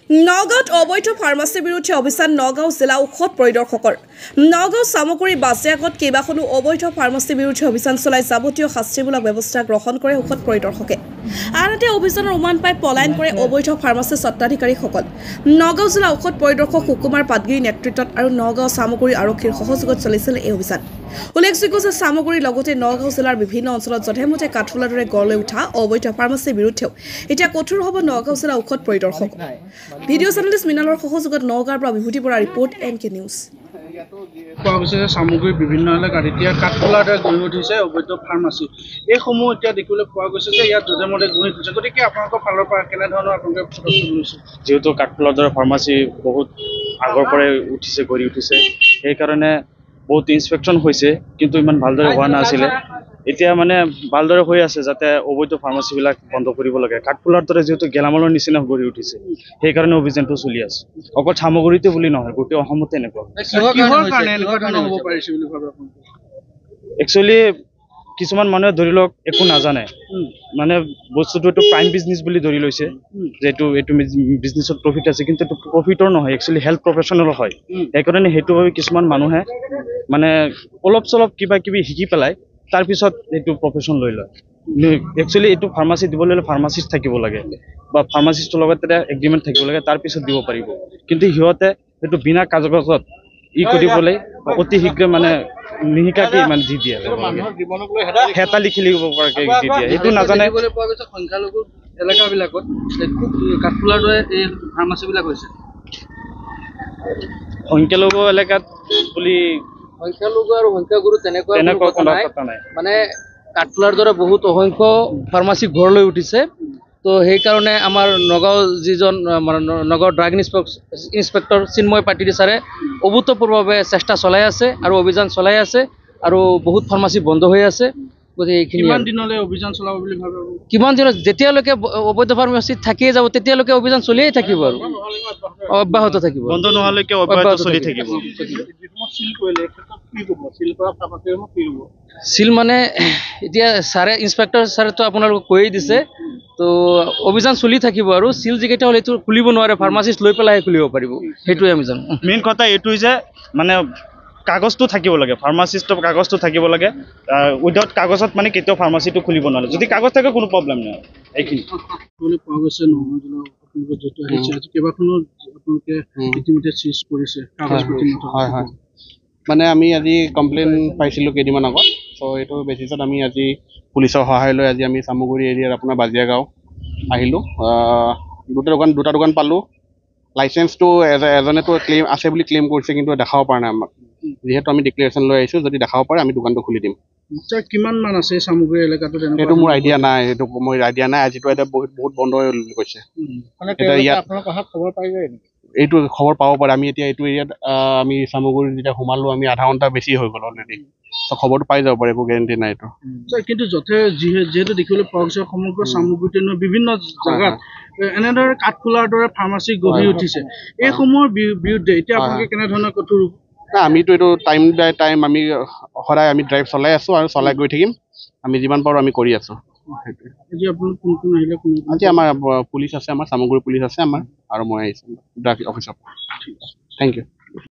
নগাঁৱত অবৈধ ফাৰ্মাচীৰ বিৰুদ্ধে অভিযান নগাঁও জিলা ঔষধ পৰিদৰ্শকৰ নগাঁও চামগুৰি বাজিয়াগত কেইবাখনো অবৈধ ফাৰ্মাচীৰ বিৰুদ্ধে অভিযান চলাই যাৱতীয় শাস্তিমূলক ব্যৱস্থা গ্ৰহণ কৰে ঔষধ পৰিদৰ্শকে আনহাতে অভিযানৰ উমান পাই পলায়ন কৰে অবৈধ ফাৰ্মাচী স্বত্বাধিকাৰীসকল নগাঁও জিলা ঔষধ পৰিদৰ্শক সুকুমাৰ পাটগিৰিৰ নেতৃত্বত আৰু নগাঁও চামগুৰি আৰক্ষীৰ সহযোগত চলিছিল এই অভিযান উল্লেখযোগ্য যে চামগুৰিৰ লগতে নগাঁও জিলাৰ বিভিন্ন অঞ্চলত যথেমতে কাঠফুলাৰ দৰে গঢ় লৈ উঠা অবৈধ ফাৰ্মাচীৰ বিৰুদ্ধেও এতিয়া কঠোৰ হ'ব নগাঁও জিলা ঔষধ পৰিদৰ্শক ভিডিঅ' জাৰ্নেলিষ্ট মিনালৰ সহযোগত নগাঁৱৰ পৰা বিভূতি বৰা ৰিপৰ্ট NK নিউজ কোৱা হৈছে যে সামগ্ৰী বিভিন্ন এলেকাত এতিয়া কাঠফুলাৰ দৰে গঢ়ি উঠিছে অবৈধ ফাৰ্মাচী এইসমূহ এতিয়া দেখিবলৈ পোৱা গৈছে যে ইয়াত যধে-মধে গঢ়ি উঠিছে গতিকে আপোনালোকৰ ফালৰ পৰা কেনেধৰণৰ আপোনালোকে পদক্ষেপ লৈছে যেহেতু কাঠফুলাৰ দৰে ফাৰ্মাচী বহুত আগৰ পৰাই উঠিছে গঢ়ি উঠিছে সেইকাৰণে বহুত ইনস্পেকশন হৈছে কিন্তু ইমান ভালদৰে হোৱা নাছিলে এতিয়া মানে ভালদৰে হৈ আছে যাতে অবৈধ ফাৰ্মাচীবিলাক বন্ধ কৰিব লাগে কাঠফুলাৰ দৰে যেহেতু গেলামালৰ নিচিনা গঢ়ি উঠিছে সেইকাৰণে অভিযানটো চলি আছে অকল সামগ্ৰীতে বুলি নহয় গোটেই অসমতে এনেকুৱা একচুৱেলি কিছুমান মানুহে ধৰি লওক একো নাজানে মানে বস্তুটো এইটো প্ৰাইম বিজনেছ বুলি ধৰি লৈছে যে এইটো বিজনেছত প্ৰফিট আছে কিন্তু এইটো প্ৰফিটৰ নহয় একচুৱেলি হেল্থ প্ৰফেশ্যনেল হয় সেইকাৰণে সেইটোভাৱে কিছুমান মানুহে মানে অলপ চলপ কিবা কিবি শিকি পেলাই তাৰপিছত এইটো প্ৰফেশ্যন লৈ লয় একচুৱেলি এইটো ফাৰ্মাচী দিবলৈ হ'লে ফাৰ্মাচিষ্ট থাকিব লাগে বা ফাৰ্মাচিষ্টৰ লগত এটা এগ্ৰিমেণ্ট থাকিব লাগে তাৰপিছত দিব পাৰিব কিন্তু সিহঁতে সেইটো বিনা কাগজত কৰিবলৈ অতি শীঘ্ৰে মানে নিশিকাকে মানে দি দিয়ে হেতা লিখি লিখিব পৰাকৈ দি দিয়ে এইটো নাজানে সংখ্যালঘু এলেকাবিলাকত খুব কাঠফুলাৰ দৰে এই ফাৰ্মাচীবিলাক হৈছে সংখ্যালঘু এলেকাত বুলি সংখ্যালঘু আৰু সংখ্যাগুৰু তেনেকুৱা কোনো কথা নাই মানে কাঠফুলাৰ দৰে বহুত অসংখ্য ফাৰ্মাচী গঢ় লৈ উঠিছে তো সেইকাৰণে আমাৰ নগাঁও যিজন নগাঁও ড্ৰাগ ইন্সপেক্টৰ চিন্ময় পাটিল ছাৰে অভূতপূৰ্বভাৱে চেষ্টা চলাই আছে আৰু অভিযান চলাই আছে আৰু বহুত ফাৰ্মাচী বন্ধ হৈ আছে গতিকে এইখিনি কিমান দিনলৈ অভিযান চলাব বুলি ভাবে কিমান দিনত যেতিয়ালৈকে অবৈধ ফাৰ্মাচী থাকিয়ে যাব তেতিয়ালৈকে অভিযান চলিয়েই থাকিব আৰু অব্যাহত থাকিব বন্ধ নোহোৱালৈকে অব্যাহত চলি থাকিব সিল মানে এতিয়া ছাৰে ইন্সপেক্টৰ ছাৰেতো আপোনালোকক কৈয়ে দিছে তো অভিযান চলি থাকিব আৰু সিল যিকেইটা হ'লে এইটো খুলিব নোৱাৰে ফাৰ্মাচিষ্ট লৈ পেলাই খুলিব পাৰিব সেইটোৱে আমি জানো মেইন কথা এইটোৱে যে মানে কাগজটো থাকিব লাগে ফাৰ্মাচিষ্টৰ কাগজটো থাকিব লাগে উইদাউট কাগজত মানে কেতিয়াও ফাৰ্মাচীটো খুলিব নোৱাৰে যদি কাগজ থাকে কোনো প্ৰব্লেম নাই এইখিনি পোৱা গৈছে আপোনালোকে যিটো আহিছে আজি কেইবাখনো আপোনালোকে ইতিমধ্যে চিজ কৰিছে কাগজ পাতি হয় হয় মানে আমি আজি কমপ্লেইন পাইছিলোঁ কেইদিনমান আগত চ' এইটো বেচিছত আমি আজি পুলিচৰ সহায় লৈ আজি আমি চামগুৰি এৰিয়াৰ আপোনাৰ বাজিয়া গাঁও আহিলোঁ দুটা দোকান পালোঁ লাইচেন্সটো এজনেতো ক্লেইম আছে বুলি ক্লেইম কৰিছে কিন্তু দেখাব পৰা নাই আমাক যিহেতু আমি ডিক্লেৰেশ্যন লৈ আহিছোঁ যদি দেখাব পাৰে আমি দোকানটো খুলি দিম কিমান মান আছে চামগুৰি এলেকাটো সেইটো মোৰ আইডিয়া নাই আজিতো এতিয়া বহুত বন্ধ হৈ গৈছে খবৰ পাই যায় এইটো খবৰ পাব পাৰে আমি এতিয়া এইটো এৰিয়াত আমি চামগুৰি যেতিয়া সোমালোঁ আমি আধা ঘণ্টা বেছি হৈ গ'ল অলৰেডি চ' খবৰটো পাই যাব পাৰে একো গেৰেণ্টি নাই এইটো কিন্তু যিহেতু দেখিবলৈ পোৱা গৈছে সমগ্ৰ চামগুৰিতে বিভিন্ন জেগাত এনেদৰে কাঠফুলাৰ দৰে ফাৰ্মাচী গঢ়ি উঠিছে এইসমূহৰ বিৰুদ্ধে এতিয়া আপোনালোকে কেনেধৰণৰ কঠোৰ আমিতো এইটো টাইম বাই টাইম আমি সদায় আমি ড্ৰাইভ চলাই আছোঁ আৰু চলাই গৈ থাকিম আমি যিমান পাৰোঁ আমি কৰি আছোঁ আজি আমাৰ পুলিচ আছে আমাৰ চামগুৰি পুলিচ আছে আমাৰ আৰু মই আহিছোঁ ড্ৰাগ অফিচত থেংক ইউ